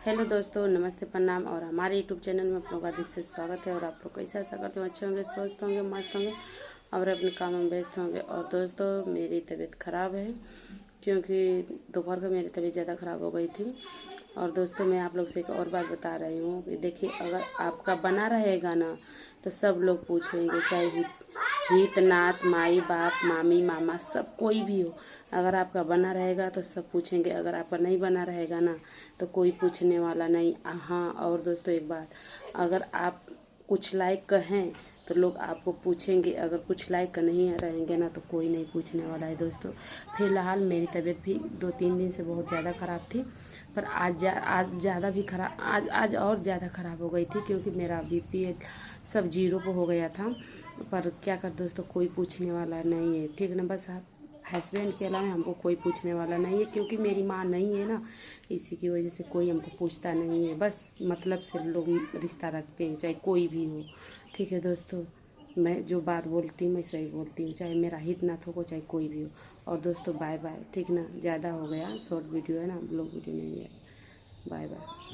Hello दोस्तों, नमस्ते, प्रणाम। और हमारे यूट्यूब चैनल में आप लोगों का दिल से स्वागत है। और आप लोग कैसे आशा करते हो अच्छे होंगे, स्वस्थ होंगे, मस्त होंगे और अपने काम में व्यस्त होंगे। और दोस्तों, मेरी तबीयत ख़राब है क्योंकि दोपहर को मेरी तबीयत ज़्यादा ख़राब हो गई थी। और दोस्तों, मैं आप लोग से एक और बात बता रही हूँ कि देखिए, अगर आपका बना रहेगा ना तो सब लोग पूछेंगे, चाहे हित नात माई बाप मामी मामा सब कोई भी हो। अगर आपका बना रहेगा तो सब पूछेंगे, अगर आपका नहीं बना रहेगा ना तो कोई पूछने वाला नहीं। हाँ, और दोस्तों एक बात, अगर आप कुछ लायक का हैं तो लोग आपको पूछेंगे, अगर कुछ लायक का नहीं रहेंगे ना तो कोई नहीं पूछने वाला है। दोस्तों, फिलहाल मेरी तबीयत भी 2-3 दिन से बहुत ज़्यादा ख़राब थी, पर आज ज़्यादा भी खराब, आज और ज़्यादा ख़राब हो गई थी क्योंकि मेरा बीपी सब जीरो पे हो गया था। पर क्या कर दोस्तों, कोई पूछने वाला नहीं है, ठीक ना। बस आप हस्बैंड के अलावा हमको कोई पूछने वाला नहीं है क्योंकि मेरी माँ नहीं है ना, इसी की वजह से कोई हमको पूछता नहीं है। बस मतलब से लोग रिश्ता रखते हैं, चाहे कोई भी हो। ठीक है दोस्तों, मैं जो बात बोलती हूँ मैं सही बोलती हूँ, चाहे मेरा हित नाथ हो चाहे कोई भी हो। और दोस्तों बाय बाय, ठीक ना। ज़्यादा हो गया, शॉर्ट वीडियो है ना, ब्लॉग वीडियो नहीं है। Bye bye.